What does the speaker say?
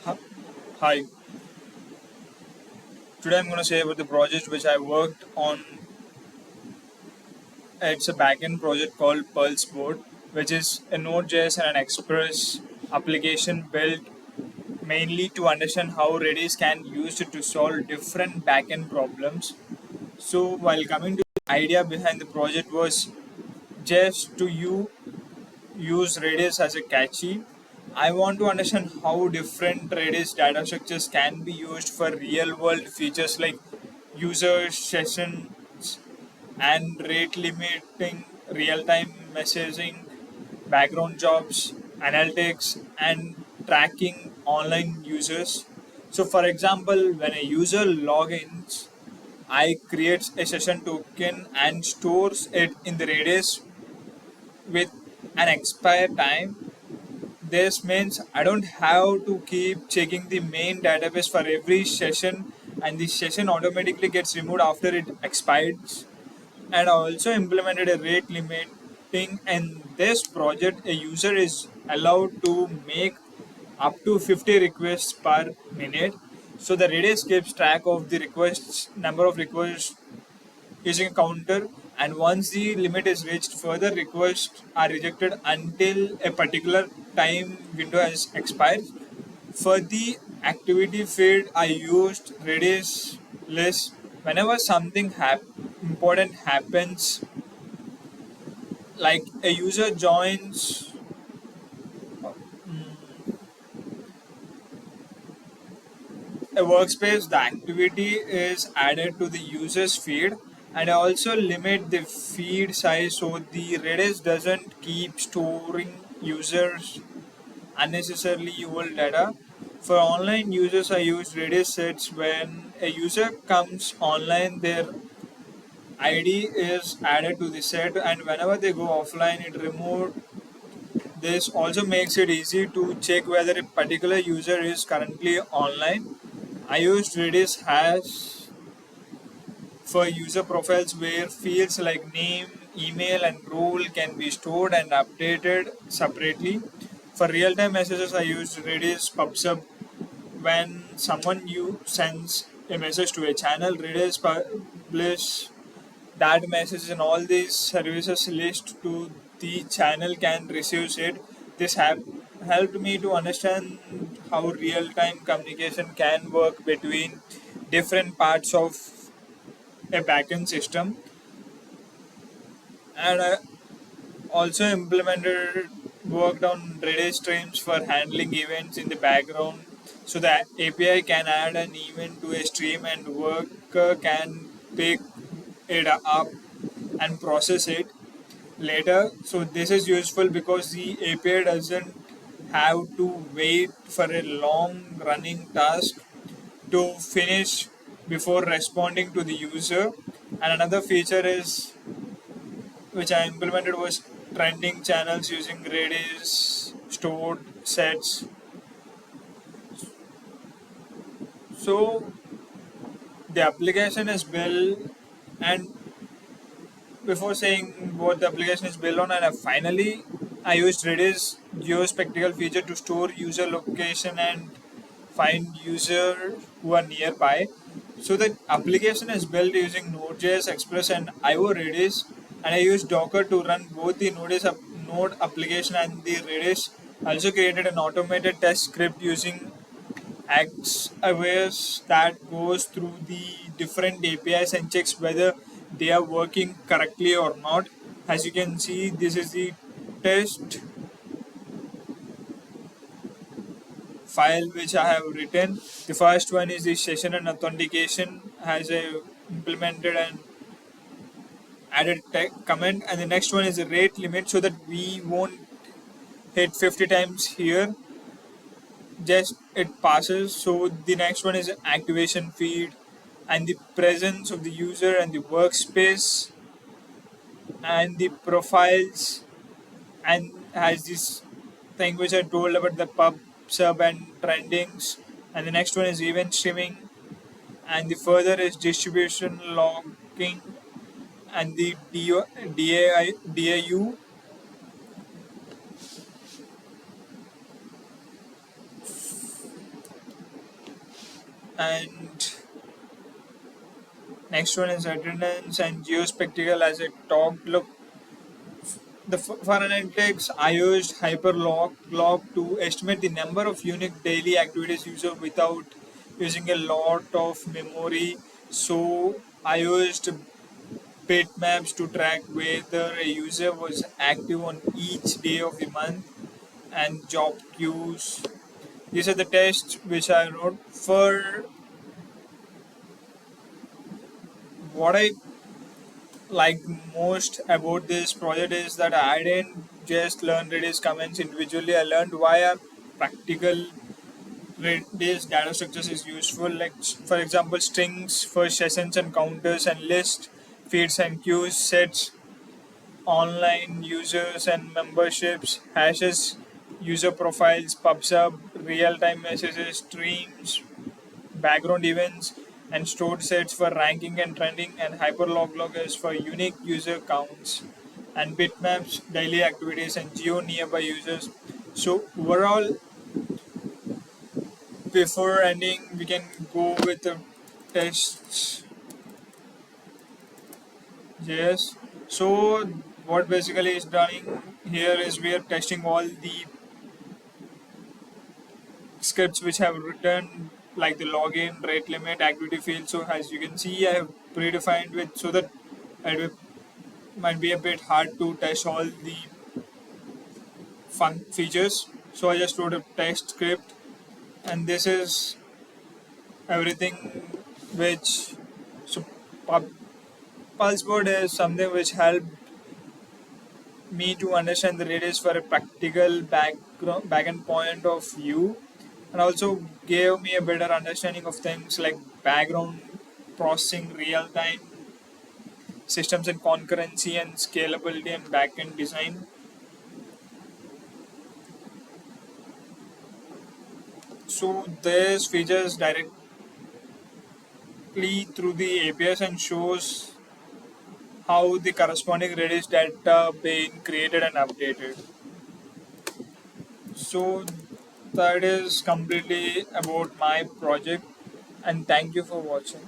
Hi, Hi. Today I'm going to say about the project which I worked on. It's a backend project called PulseBoard, which is a Node.js and an Express application built mainly to understand how Redis can use it to solve different backend problems. So while coming to the idea behind the project was just to use Redis as a catchy. I want to understand how different Redis data structures can be used for real world features like user sessions and rate limiting, real time messaging, background jobs, analytics, and tracking online users. So, for example, when a user logins, I creates a session token and stores it in the Redis with an expire time. This means I don't have to keep checking the main database for every session, and the session automatically gets removed after it expires. And I also implemented a rate limiting. In this project, a user is allowed to make up to 50 requests per minute. So the Redis keeps track of the requests, number of requests using a counter, and once the limit is reached, further requests are rejected until a particular time window has expired. For the activity feed, I used Redis list. Whenever something important happens, like a user joins a workspace, the activity is added to the user's feed, and I also limit the feed size so the Redis doesn't keep storing users unnecessarily old data. For online users, I use Redis sets. When a user comes online, their ID is added to the set, and whenever they go offline, it removed. This also makes it easy to check whether a particular user is currently online. I used Redis hash for user profiles where fields like name, email, and role can be stored and updated separately. For real-time messages, I used Redis PubSub. When someone new sends a message to a channel, Redis publish that message in all these services list to the channel can receive it. This helped me to understand how real-time communication can work between different parts of a backend system. And I also implemented worked on Redis streams for handling events in the background. So the API can add an event to a stream and worker can pick it up and process it later. So this is useful because the API doesn't have to wait for a long running task to finish before responding to the user. And another feature is which I implemented was trending channels using Redis stored sets. So the application is built, and before saying what the application is built on, and finally I used Redis geospectacle feature to store user location and find users who are nearby. So the application is built using Node.js, Express, and ioredis, and I used Docker to run both the Node application and the Redis. I also created an automated test script using Axios that goes through the different APIs and checks whether they are working correctly or not. As you can see, this is the test file which I have written. The first one is the session and authentication has a implemented and added comment, and the next one is the rate limit so that we won't hit 50 times here. Just it passes. So the next one is activation feed and the presence of the user and the workspace and the profiles, and has this thing which I told about the pub sub and trendings. And the next one is event streaming, and the further is distribution logging and the DAU. And next one is attendance and geospectacle as I talked. Look, for analytics, I used HyperLogLog to estimate the number of unique daily activities user without using a lot of memory. So I used Bitmaps to track whether a user was active on each day of the month and job queues. These are the tests which I wrote. For what I like most about this project is that I didn't just learn Redis comments individually. I learned why are practical Redis data structures is useful. Like for example, strings for sessions and counters and list, feeds and queues, sets, online users and memberships, hashes, user profiles, PubSub, real-time messages, streams, background events, and stored sets for ranking and trending, and HyperLogLog is for unique user counts, and Bitmaps, daily activities, and geo nearby users. So overall, before ending, we can go with the tests. Yes. So what basically is done here is we are testing all the scripts which have written like the login, rate limit, activity field. So as you can see, I have predefined with so that it might be a bit hard to test all the fun features. So I just wrote a test script, and this is everything which so PulseBoard is something which helped me to understand the Redis for a practical backend point of view, and also gave me a better understanding of things like background processing, real time systems and concurrency and scalability and backend design. So this features directly through the APIs and shows how the corresponding Redis data being created and updated. So that is completely about my project, and thank you for watching.